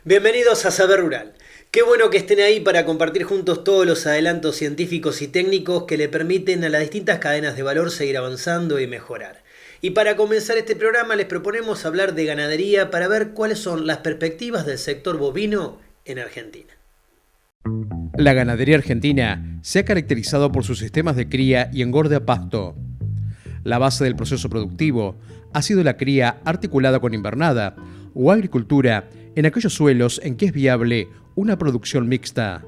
Bienvenidos a Saber Rural. Qué bueno que estén ahí para compartir juntos todos los adelantos científicos y técnicos que le permiten a las distintas cadenas de valor seguir avanzando y mejorar. Y para comenzar este programa les proponemos hablar de ganadería para ver cuáles son las perspectivas del sector bovino en Argentina. La ganadería argentina se ha caracterizado por sus sistemas de cría y engorde a pasto. La base del proceso productivo ha sido la cría articulada con invernada o agricultura en aquellos suelos en que es viable una producción mixta.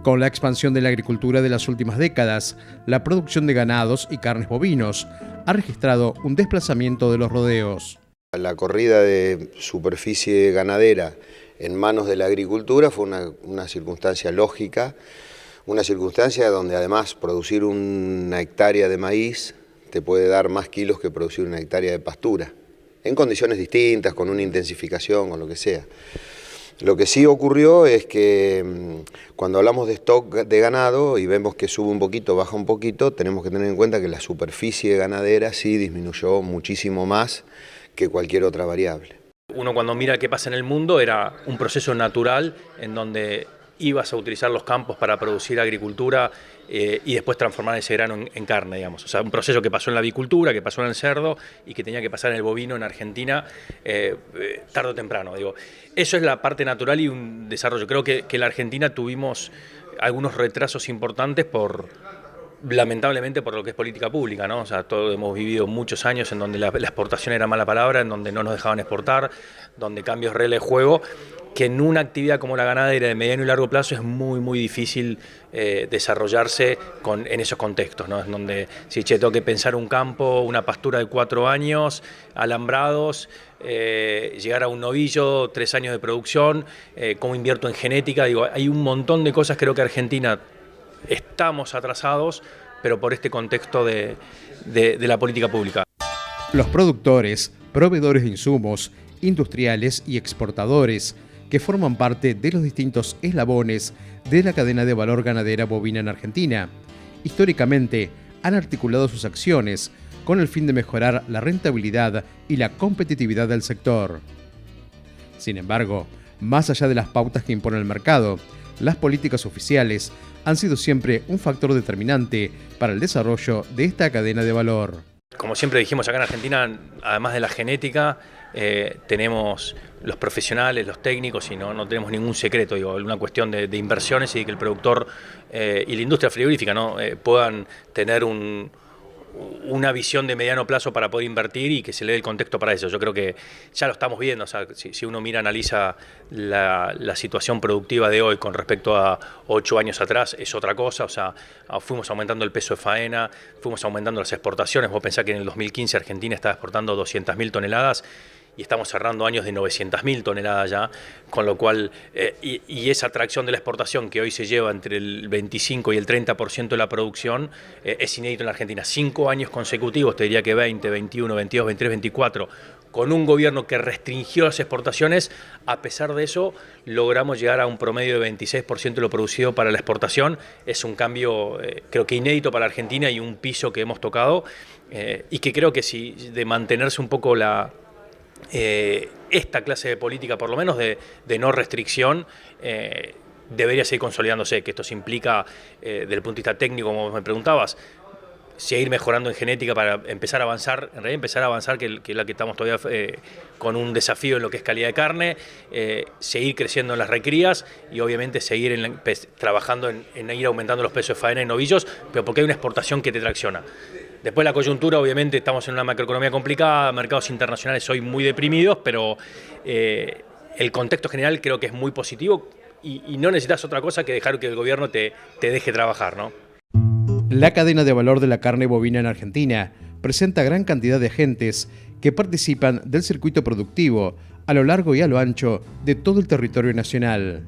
Con la expansión de la agricultura de las últimas décadas, la producción de ganados y carnes bovinos ha registrado un desplazamiento de los rodeos. La corrida de superficie ganadera en manos de la agricultura fue una circunstancia lógica, una circunstancia donde además producir una hectárea de maíz te puede dar más kilos que producir una hectárea de pastura, en condiciones distintas, con una intensificación, con lo que sea. Lo que sí ocurrió es que cuando hablamos de stock de ganado y vemos que sube un poquito, baja un poquito, tenemos que tener en cuenta que la superficie ganadera sí disminuyó muchísimo más que cualquier otra variable. Uno cuando mira qué pasa en el mundo era un proceso natural en donde ibas a utilizar los campos para producir agricultura y después transformar ese grano en carne, digamos. O sea, un proceso que pasó en la avicultura, que pasó en el cerdo y que tenía que pasar en el bovino en Argentina tarde o temprano. Digo, eso es la parte natural y un desarrollo. Creo que en la Argentina tuvimos algunos retrasos importantes lamentablemente por lo que es política pública, ¿no? O sea, todos hemos vivido muchos años en donde la exportación era mala palabra, en donde no nos dejaban exportar, donde cambios reglas de juego, que en una actividad como la ganadera de mediano y largo plazo es muy difícil desarrollarse en esos contextos, ¿no? En donde, si tengo que pensar un campo, una pastura de 4 años, alambrados, llegar a un novillo, 3 años de producción, cómo invierto en genética, digo, hay un montón de cosas. Creo que Argentina estamos atrasados, pero por este contexto de la política pública. Los productores, proveedores de insumos, industriales y exportadores que forman parte de los distintos eslabones de la cadena de valor ganadera bovina en Argentina, históricamente han articulado sus acciones con el fin de mejorar la rentabilidad y la competitividad del sector. Sin embargo, más allá de las pautas que impone el mercado, las políticas oficiales han sido siempre un factor determinante para el desarrollo de esta cadena de valor. Como siempre dijimos acá en Argentina, además de la genética, tenemos los profesionales, los técnicos y no tenemos ningún secreto, digo, una cuestión de inversiones y de que el productor y la industria frigorífica, ¿no? Puedan tener una visión de mediano plazo para poder invertir y que se le dé el contexto para eso. Yo creo que ya lo estamos viendo. O sea, si uno analiza la situación productiva de hoy con respecto a 8 años atrás, es otra cosa. O sea, fuimos aumentando el peso de faena, fuimos aumentando las exportaciones. Vos pensás que en el 2015 Argentina estaba exportando 200.000 toneladas y estamos cerrando años de 900.000 toneladas ya, con lo cual, y esa tracción de la exportación que hoy se lleva entre el 25 y el 30% de la producción, es inédito en la Argentina. 5 años consecutivos, te diría que 20, 21, 22, 23, 24, con un gobierno que restringió las exportaciones. A pesar de eso, logramos llegar a un promedio de 26% de lo producido para la exportación. Es un cambio, creo que inédito para Argentina y un piso que hemos tocado, y que creo que si de mantenerse un poco esta clase de política, por lo menos de no restricción, debería seguir consolidándose, que esto se implica, desde el punto de vista técnico, como me preguntabas, seguir mejorando en genética para empezar a avanzar, en realidad empezar a avanzar, que es la que estamos todavía con un desafío en lo que es calidad de carne, seguir creciendo en las recrías y obviamente seguir trabajando en ir aumentando los pesos de faena en novillos, pero porque hay una exportación que te tracciona. Después la coyuntura, obviamente estamos en una macroeconomía complicada, mercados internacionales hoy muy deprimidos, pero el contexto general creo que es muy positivo y no necesitas otra cosa que dejar que el gobierno te deje trabajar, ¿no? La cadena de valor de la carne bovina en Argentina presenta gran cantidad de agentes que participan del circuito productivo a lo largo y a lo ancho de todo el territorio nacional.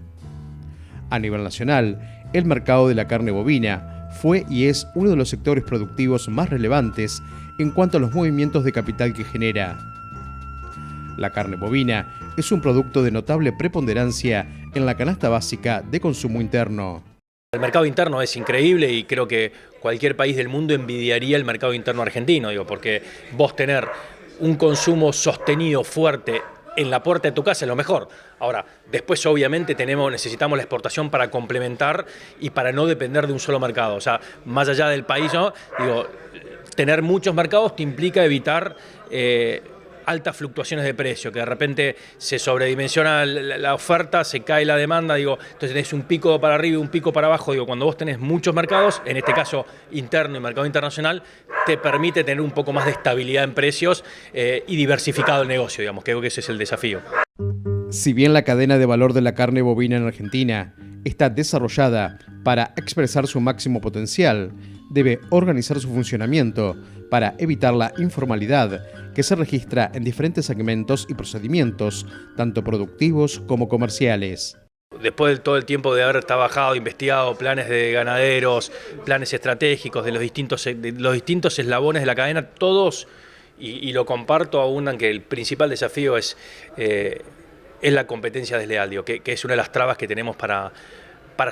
A nivel nacional, el mercado de la carne bovina fue y es uno de los sectores productivos más relevantes en cuanto a los movimientos de capital que genera. La carne bovina es un producto de notable preponderancia en la canasta básica de consumo interno. El mercado interno es increíble y creo que cualquier país del mundo envidiaría el mercado interno argentino, porque vos tener un consumo sostenido, fuerte en la puerta de tu casa es lo mejor. Ahora, después obviamente necesitamos la exportación para complementar y para no depender de un solo mercado. O sea, más allá del país, ¿no? Digo, tener muchos mercados te implica evitar altas fluctuaciones de precio, que de repente se sobredimensiona la oferta, se cae la demanda, entonces tenés un pico para arriba y un pico para abajo. Cuando vos tenés muchos mercados, en este caso interno y mercado internacional, te permite tener un poco más de estabilidad en precios y diversificado el negocio, creo que ese es el desafío. Si bien la cadena de valor de la carne bovina en Argentina está desarrollada para expresar su máximo potencial, debe organizar su funcionamiento para evitar la informalidad que se registra en diferentes segmentos y procedimientos, tanto productivos como comerciales. Después de todo el tiempo de haber trabajado, investigado planes de ganaderos, planes estratégicos de los distintos eslabones de la cadena, todos, y lo comparto, abundan que el principal desafío es la competencia desleal, que es una de las trabas que tenemos para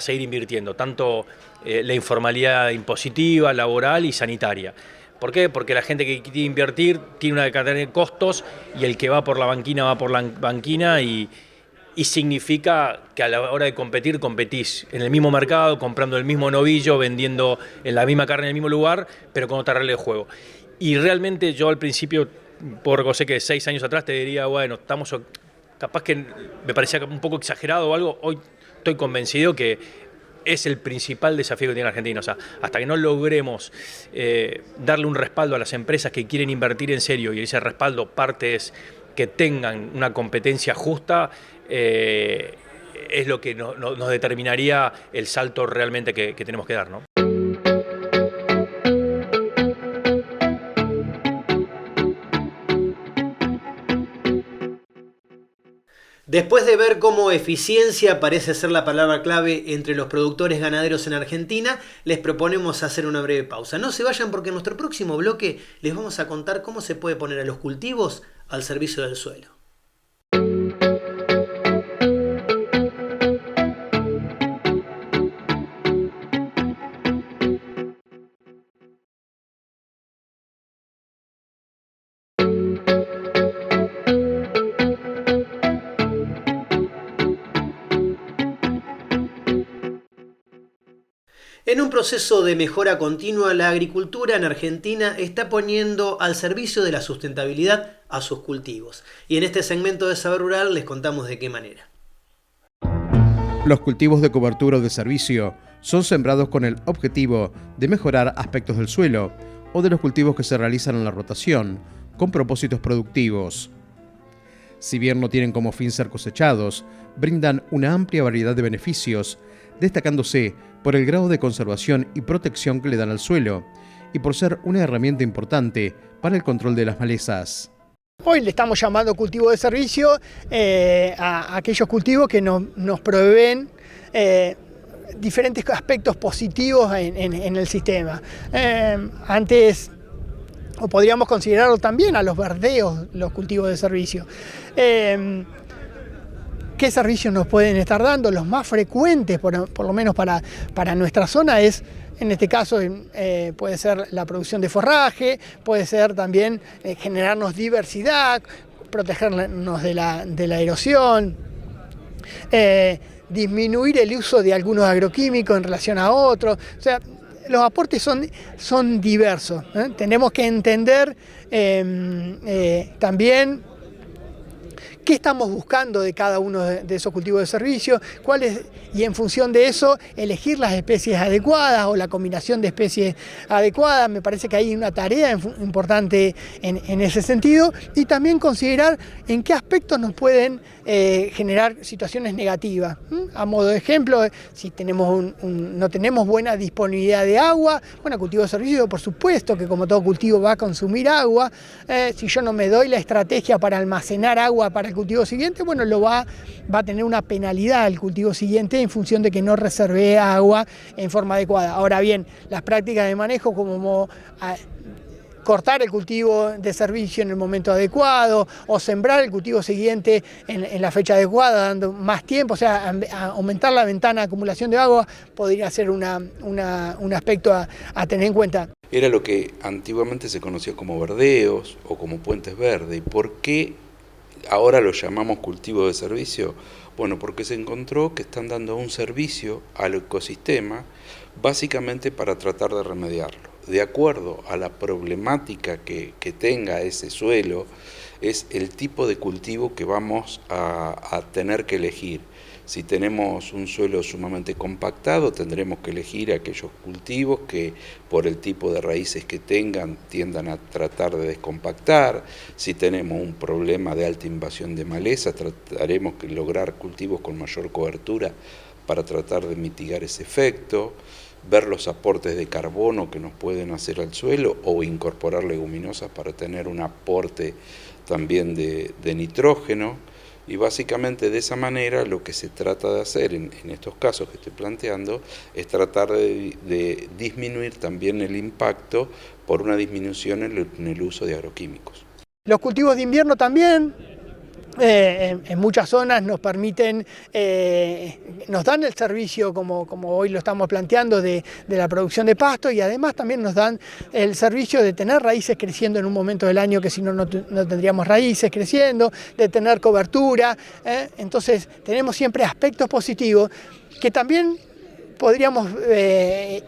seguir invirtiendo, tanto la informalidad impositiva, laboral y sanitaria. ¿Por qué? Porque la gente que quiere invertir tiene una cadena de costos y el que va por la banquina va por la banquina y significa que a la hora de competir, competís en el mismo mercado, comprando el mismo novillo, vendiendo en la misma carne en el mismo lugar, pero con otra regla de juego. Y realmente yo al principio, puedo reconocer que 6 años atrás te diría, bueno, estamos, capaz que me parecía un poco exagerado o algo, hoy estoy convencido que es el principal desafío que tiene Argentina. O sea, hasta que no logremos darle un respaldo a las empresas que quieren invertir en serio, y ese respaldo parte es que tengan una competencia justa, es lo que nos determinaría el salto realmente que tenemos que dar, ¿no? Después de ver cómo eficiencia parece ser la palabra clave entre los productores ganaderos en Argentina, les proponemos hacer una breve pausa. No se vayan porque en nuestro próximo bloque les vamos a contar cómo se puede poner a los cultivos al servicio del suelo. En un proceso de mejora continua, la agricultura en Argentina está poniendo al servicio de la sustentabilidad a sus cultivos. Y en este segmento de Saber Rural les contamos de qué manera. Los cultivos de cobertura o de servicio son sembrados con el objetivo de mejorar aspectos del suelo o de los cultivos que se realizan en la rotación, con propósitos productivos. Si bien no tienen como fin ser cosechados, brindan una amplia variedad de beneficios, destacándose por el grado de conservación y protección que le dan al suelo, y por ser una herramienta importante para el control de las malezas. Hoy le estamos llamando cultivo de servicio a aquellos cultivos que nos proveen diferentes aspectos positivos en el sistema. Antes, o podríamos considerarlo también a los verdeos, los cultivos de servicio. ¿Qué servicios nos pueden estar dando? Los más frecuentes, por lo menos para nuestra zona, es, en este caso, puede ser la producción de forraje, puede ser también generarnos diversidad, protegernos de la erosión, disminuir el uso de algunos agroquímicos en relación a otros. O sea, los aportes son diversos. Tenemos que entender también qué estamos buscando de cada uno de esos cultivos de servicio, y en función de eso elegir las especies adecuadas o la combinación de especies adecuadas. Me parece que hay una tarea importante en ese sentido, y también considerar en qué aspectos nos pueden generar situaciones negativas. A modo de ejemplo, si no tenemos buena disponibilidad de agua, bueno, cultivo de servicio, por supuesto que como todo cultivo va a consumir agua. Si yo no me doy la estrategia para almacenar agua para el cultivo siguiente, bueno, va a tener una penalidad el cultivo siguiente en función de que no reservé agua en forma adecuada. Ahora bien, las prácticas de manejo como cortar el cultivo de servicio en el momento adecuado o sembrar el cultivo siguiente en la fecha adecuada, dando más tiempo, o sea, aumentar la ventana de acumulación de agua podría ser un aspecto a tener en cuenta. Era lo que antiguamente se conocía como verdeos o como puentes verdes. ¿Y por qué ahora lo llamamos cultivo de servicio, bueno, porque se encontró que están dando un servicio al ecosistema básicamente para tratar de remediarlo. De acuerdo a la problemática que tenga ese suelo, es el tipo de cultivo que vamos a tener que elegir. Si tenemos un suelo sumamente compactado, tendremos que elegir aquellos cultivos que por el tipo de raíces que tengan tiendan a tratar de descompactar. Si tenemos un problema de alta invasión de maleza, trataremos de lograr cultivos con mayor cobertura para tratar de mitigar ese efecto, ver los aportes de carbono que nos pueden hacer al suelo o incorporar leguminosas para tener un aporte también de nitrógeno. Y básicamente de esa manera lo que se trata de hacer en estos casos que estoy planteando es tratar de disminuir también el impacto por una disminución en el uso de agroquímicos. Los cultivos de invierno también, en muchas zonas nos permiten, nos dan el servicio como hoy lo estamos planteando de la producción de pasto, y además también nos dan el servicio de tener raíces creciendo en un momento del año que si no tendríamos raíces creciendo, de tener cobertura, entonces tenemos siempre aspectos positivos que también podríamos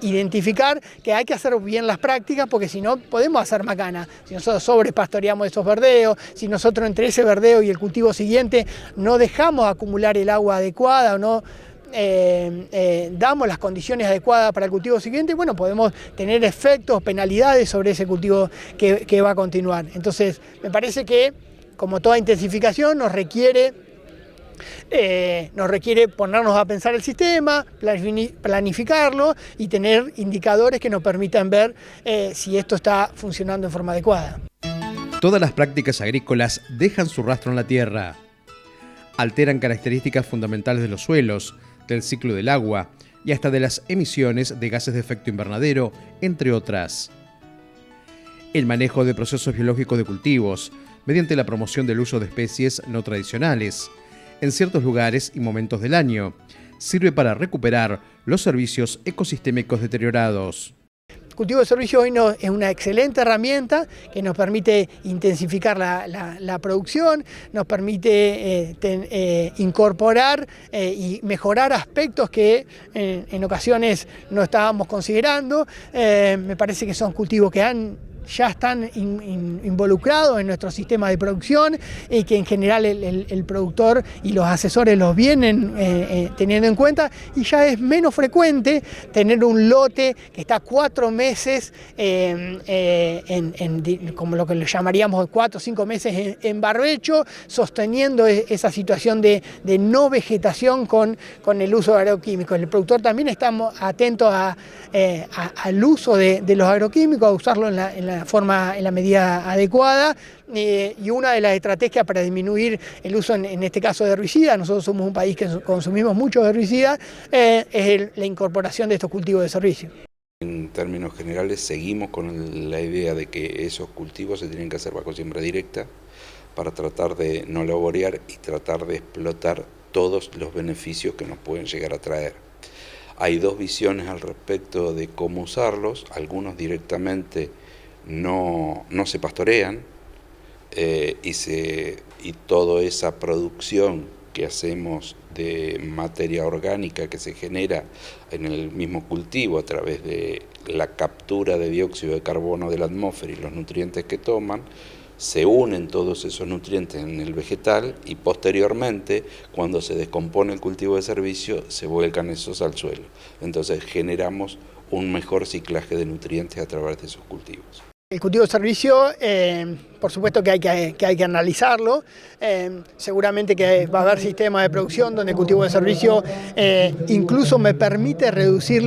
identificar que hay que hacer bien las prácticas, porque si no podemos hacer macana. Si nosotros sobrepastoreamos esos verdeos, si nosotros entre ese verdeo y el cultivo siguiente no dejamos acumular el agua adecuada o no damos las condiciones adecuadas para el cultivo siguiente, bueno, podemos tener efectos, penalidades sobre ese cultivo que va a continuar. Entonces, me parece que, como toda intensificación, nos requiere ponernos a pensar el sistema, planificarlo y tener indicadores que nos permitan ver si esto está funcionando en forma adecuada. Todas las prácticas agrícolas dejan su rastro en la tierra. Alteran características fundamentales de los suelos, del ciclo del agua y hasta de las emisiones de gases de efecto invernadero, entre otras. El manejo de procesos biológicos de cultivos, mediante la promoción del uso de especies no tradicionales, en ciertos lugares y momentos del año, sirve para recuperar los servicios ecosistémicos deteriorados. El cultivo de servicio hoy es una excelente herramienta que nos permite intensificar la producción, nos permite incorporar y mejorar aspectos que en ocasiones no estábamos considerando. Me parece que son cultivos que ya están involucrados en nuestro sistema de producción y que en general el productor y los asesores los vienen teniendo en cuenta, y ya es menos frecuente tener un lote que está 4 meses, como lo que le llamaríamos 4 o 5 meses en barbecho, sosteniendo esa situación de no vegetación con el uso de agroquímicos. El productor también está atento al uso de los agroquímicos, a usarlo en la medida adecuada, y una de las estrategias para disminuir el uso en este caso de herbicidas, nosotros somos un país que consumimos muchos herbicidas, es la incorporación de estos cultivos de servicio. En términos generales seguimos con la idea de que esos cultivos se tienen que hacer bajo siembra directa para tratar de no laborear y tratar de explotar todos los beneficios que nos pueden llegar a traer. Hay dos visiones al respecto de cómo usarlos. Algunos directamente no se pastorean y toda esa producción que hacemos de materia orgánica que se genera en el mismo cultivo a través de la captura de dióxido de carbono de la atmósfera y los nutrientes que toman, se unen todos esos nutrientes en el vegetal y posteriormente, cuando se descompone el cultivo de servicio, se vuelcan esos al suelo. Entonces generamos un mejor ciclaje de nutrientes a través de esos cultivos. El cultivo de servicio, por supuesto que hay que analizarlo. Seguramente que va a haber sistemas de producción donde el cultivo de servicio incluso me permite reducir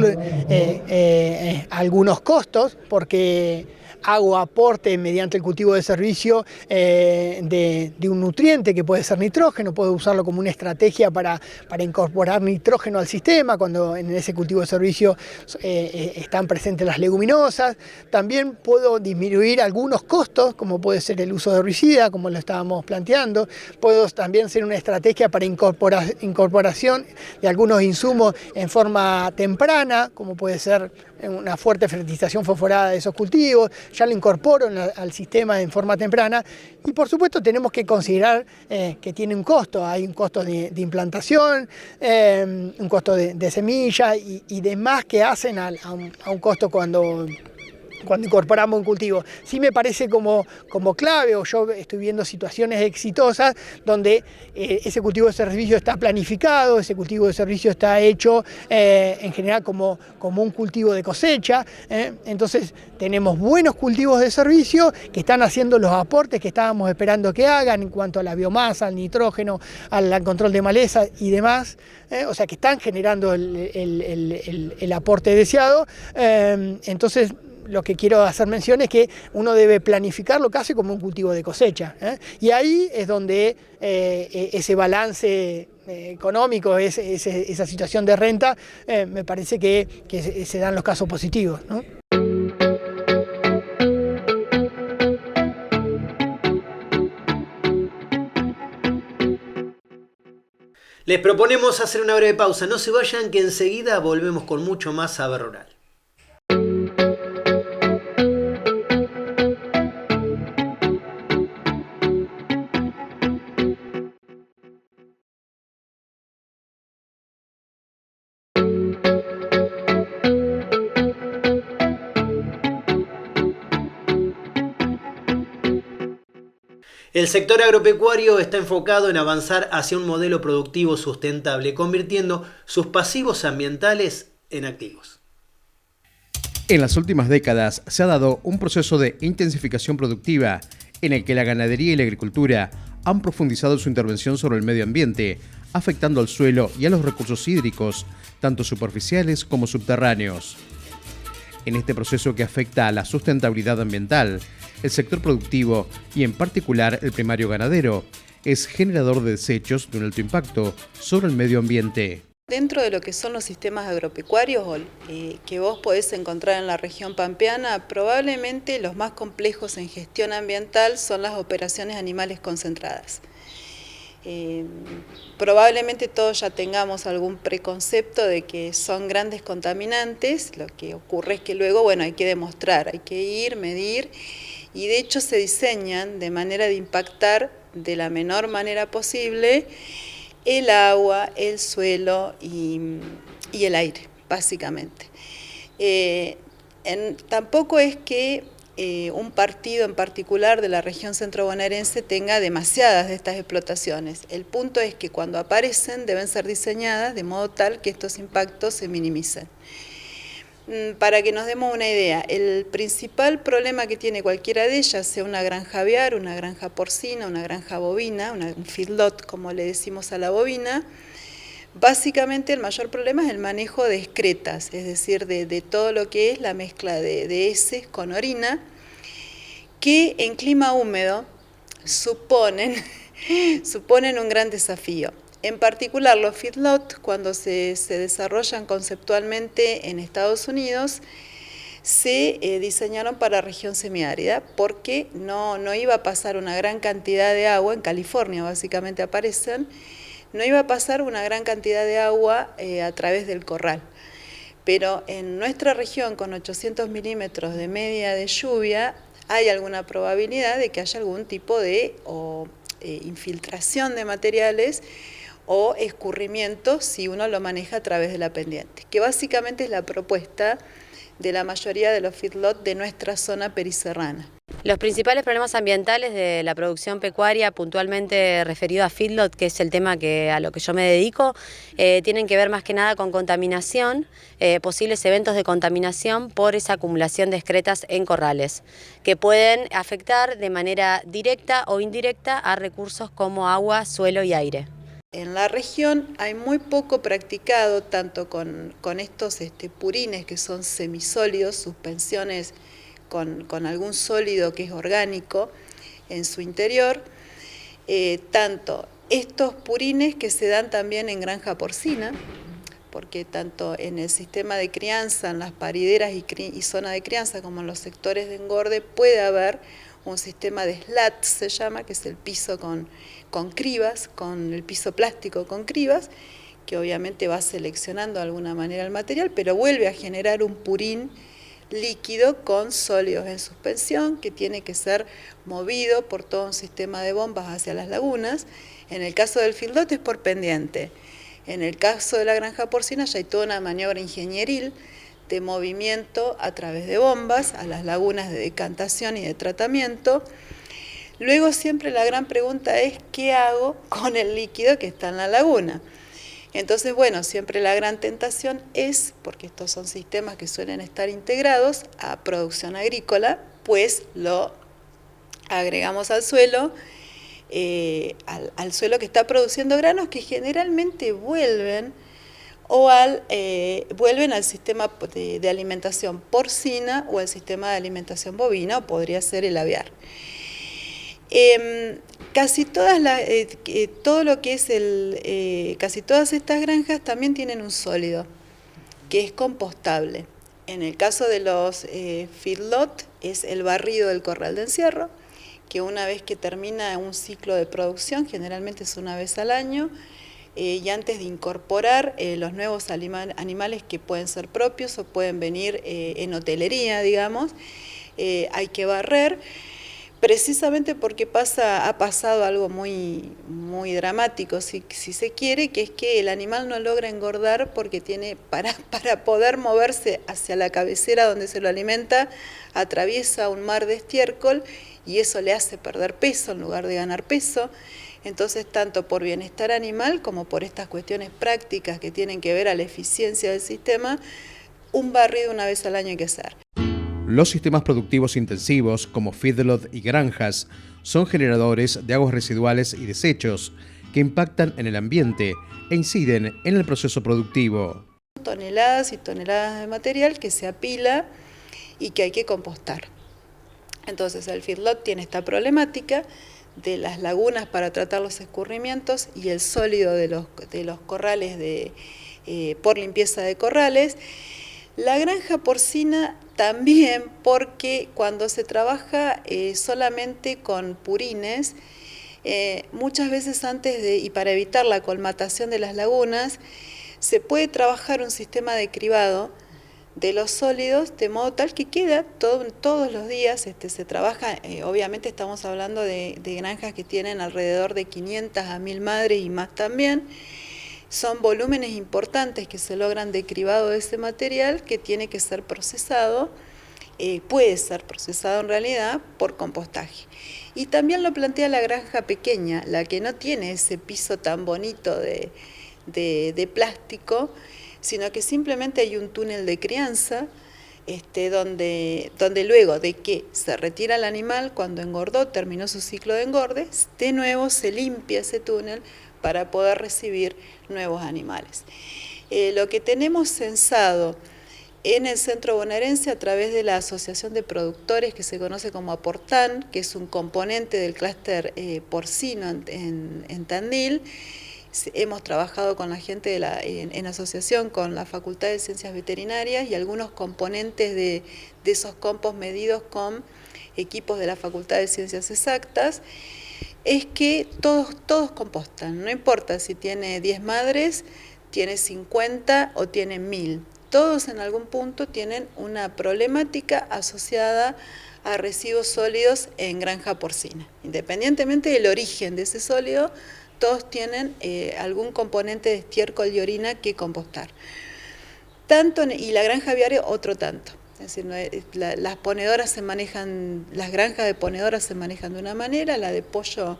algunos costos, porque hago aporte mediante el cultivo de servicio de un nutriente que puede ser nitrógeno. Puedo usarlo como una estrategia para incorporar nitrógeno al sistema cuando en ese cultivo de servicio están presentes las leguminosas. También puedo disminuir algunos costos, como puede ser el uso de herbicida, como lo estábamos planteando. Puedo también ser una estrategia para incorporación de algunos insumos en forma temprana, como puede ser una fuerte fertilización fosforada de esos cultivos, ya lo incorporo al sistema en forma temprana y por supuesto tenemos que considerar que tiene un costo, hay un costo de implantación, un costo de semilla y demás que hacen a un costo cuando incorporamos un cultivo. Sí me parece como clave, o yo estoy viendo situaciones exitosas donde ese cultivo de servicio está planificado, ese cultivo de servicio está hecho en general como un cultivo de cosecha. Entonces tenemos buenos cultivos de servicio que están haciendo los aportes que estábamos esperando que hagan en cuanto a la biomasa, al nitrógeno, al control de maleza y demás. O sea que están generando el aporte deseado. Entonces lo que quiero hacer mención es que uno debe planificarlo casi como un cultivo de cosecha. Y ahí es donde ese balance económico, esa situación de renta, me parece que se dan los casos positivos, ¿no? Les proponemos hacer una breve pausa. No se vayan, que enseguida volvemos con mucho más Saber Rural. El sector agropecuario está enfocado en avanzar hacia un modelo productivo sustentable, convirtiendo sus pasivos ambientales en activos. En las últimas décadas se ha dado un proceso de intensificación productiva en el que la ganadería y la agricultura han profundizado su intervención sobre el medio ambiente, afectando al suelo y a los recursos hídricos, tanto superficiales como subterráneos. En este proceso que afecta a la sustentabilidad ambiental, el sector productivo, y en particular el primario ganadero, es generador de desechos de un alto impacto sobre el medio ambiente. Dentro de lo que son los sistemas agropecuarios que vos podés encontrar en la región pampeana, probablemente los más complejos en gestión ambiental son las operaciones animales concentradas. Probablemente todos ya tengamos algún preconcepto de que son grandes contaminantes. Lo que ocurre es que luego, bueno, hay que demostrar, hay que ir, medir, y de hecho se diseñan de manera de impactar de la menor manera posible el agua, el suelo y el aire, básicamente. Tampoco es que un partido en particular de la región centro-bonaerense tenga demasiadas de estas explotaciones. El punto es que cuando aparecen deben ser diseñadas de modo tal que estos impactos se minimicen. Para que nos demos una idea, el principal problema que tiene cualquiera de ellas, sea una granja aviar, una granja porcina, una granja bovina, un feedlot como le decimos a la bovina, básicamente el mayor problema es el manejo de excretas, es decir, de todo lo que es la mezcla de heces con orina, que en clima húmedo suponen un gran desafío. En particular, los feedlots, cuando se desarrollan conceptualmente en Estados Unidos, se diseñaron para región semiárida porque no iba a pasar una gran cantidad de agua, en California básicamente aparecen, no iba a pasar una gran cantidad de agua a través del corral. Pero en nuestra región, con 800 milímetros de media de lluvia, hay alguna probabilidad de que haya algún tipo de infiltración de materiales o escurrimiento si uno lo maneja a través de la pendiente, que básicamente es la propuesta de la mayoría de los feedlots de nuestra zona periserrana. Los principales problemas ambientales de la producción pecuaria, puntualmente referido a feedlot, que es el tema a lo que yo me dedico, tienen que ver más que nada con contaminación, posibles eventos de contaminación por esa acumulación de excretas en corrales, que pueden afectar de manera directa o indirecta a recursos como agua, suelo y aire. En la región hay muy poco practicado, tanto con estos purines que son semisólidos, suspensiones con algún sólido que es orgánico en su interior, tanto estos purines que se dan también en granja porcina, porque tanto en el sistema de crianza, en las parideras y zona de crianza, como en los sectores de engorde, puede haber un sistema de slat, se llama, que es el piso con cribas, con el piso plástico con cribas, que obviamente va seleccionando de alguna manera el material, pero vuelve a generar un purín líquido con sólidos en suspensión que tiene que ser movido por todo un sistema de bombas hacia las lagunas. En el caso del feedlot es por pendiente. En el caso de la granja porcina ya hay toda una maniobra ingenieril de movimiento a través de bombas a las lagunas de decantación y de tratamiento. Luego siempre la gran pregunta es ¿qué hago con el líquido que está en la laguna? Entonces, bueno, siempre la gran tentación es, porque estos son sistemas que suelen estar integrados a producción agrícola, pues lo agregamos al suelo, al suelo que está produciendo granos que generalmente vuelven al sistema de alimentación porcina o al sistema de alimentación bovina, o podría ser el aviar. Casi todas estas granjas también tienen un sólido que es compostable. En el caso de los feedlot es el barrido del corral de encierro, que una vez que termina un ciclo de producción, generalmente es una vez al año, y antes de incorporar los nuevos animales que pueden ser propios o pueden venir en hotelería, digamos, hay que barrer. Precisamente porque ha pasado algo muy, muy dramático, si se quiere, que es que el animal no logra engordar porque tiene, para poder moverse hacia la cabecera donde se lo alimenta, atraviesa un mar de estiércol y eso le hace perder peso en lugar de ganar peso. Entonces, tanto por bienestar animal como por estas cuestiones prácticas que tienen que ver a la eficiencia del sistema, un barrido una vez al año hay que hacer. Los sistemas productivos intensivos, como feedlot y granjas, son generadores de aguas residuales y desechos que impactan en el ambiente e inciden en el proceso productivo. Toneladas y toneladas de material que se apila y que hay que compostar. Entonces el feedlot tiene esta problemática de las lagunas para tratar los escurrimientos y el sólido de los corrales por limpieza de corrales. La granja porcina también, porque cuando se trabaja solamente con purines, muchas veces y para evitar la colmatación de las lagunas, se puede trabajar un sistema de cribado de los sólidos de modo tal que queda todos los días, se trabaja, obviamente estamos hablando de granjas que tienen alrededor de 500 a 1000 madres y más también. Son volúmenes importantes que se logran de cribado de ese material que tiene que ser procesado, puede ser procesado en realidad por compostaje. Y también lo plantea la granja pequeña, la que no tiene ese piso tan bonito de plástico, sino que simplemente hay un túnel de crianza donde luego de que se retira el animal, cuando engordó, terminó su ciclo de engorde, de nuevo se limpia ese túnel para poder recibir nuevos animales. Lo que tenemos censado en el centro bonaerense a través de la Asociación de Productores que se conoce como Aportan, que es un componente del clúster porcino en Tandil. Hemos trabajado con la gente en asociación con la Facultad de Ciencias Veterinarias y algunos componentes de esos compost medidos con equipos de la Facultad de Ciencias Exactas. Es que todos compostan, no importa si tiene 10 madres, tiene 50 o tiene 1000. Todos en algún punto tienen una problemática asociada a residuos sólidos en granja porcina. Independientemente del origen de ese sólido, todos tienen algún componente de estiércol y orina que compostar. Y la granja aviaria otro tanto. Es decir, las ponedoras las granjas de ponedoras se manejan de una manera, la de pollo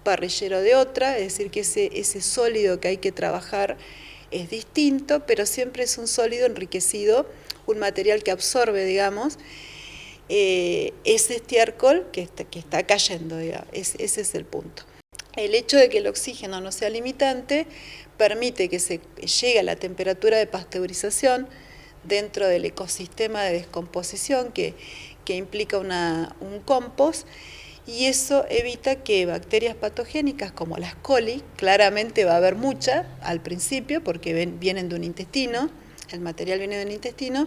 parrillero de otra, es decir, que ese sólido que hay que trabajar es distinto, pero siempre es un sólido enriquecido, un material que absorbe, digamos, ese estiércol que está cayendo, digamos. Ese es el punto. El hecho de que el oxígeno no sea limitante permite que se llegue a la temperatura de pasteurización dentro del ecosistema de descomposición que implica un compost, y eso evita que bacterias patogénicas como las coli, claramente va a haber mucha al principio porque vienen de un intestino, el material viene de un intestino,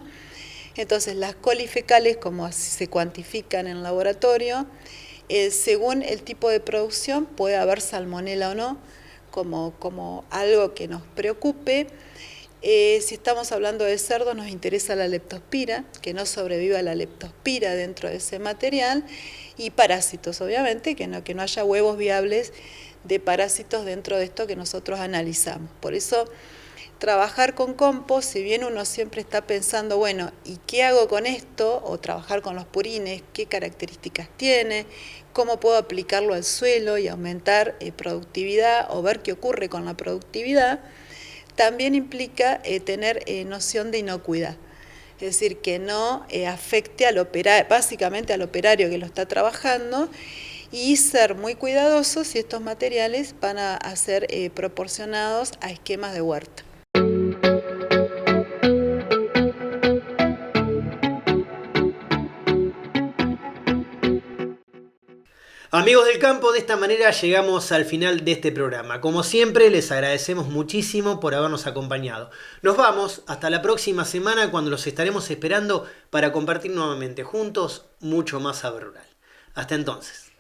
entonces las coli fecales, como se cuantifican en laboratorio, según el tipo de producción puede haber salmonela o no, como algo que nos preocupe. Si estamos hablando de cerdos, nos interesa la leptospira, que no sobreviva la leptospira dentro de ese material, y parásitos, obviamente, que no haya huevos viables de parásitos dentro de esto que nosotros analizamos. Por eso, trabajar con compost, si bien uno siempre está pensando, bueno, ¿y qué hago con esto? O trabajar con los purines, ¿qué características tiene? ¿Cómo puedo aplicarlo al suelo y aumentar productividad o ver qué ocurre con la productividad? También implica tener noción de inocuidad, es decir, que no afecte básicamente al operario que lo está trabajando, y ser muy cuidadosos si estos materiales van a ser proporcionados a esquemas de huerta. Amigos del campo, de esta manera llegamos al final de este programa. Como siempre, les agradecemos muchísimo por habernos acompañado. Nos vamos hasta la próxima semana, cuando los estaremos esperando para compartir nuevamente juntos mucho más saber rural. Hasta entonces.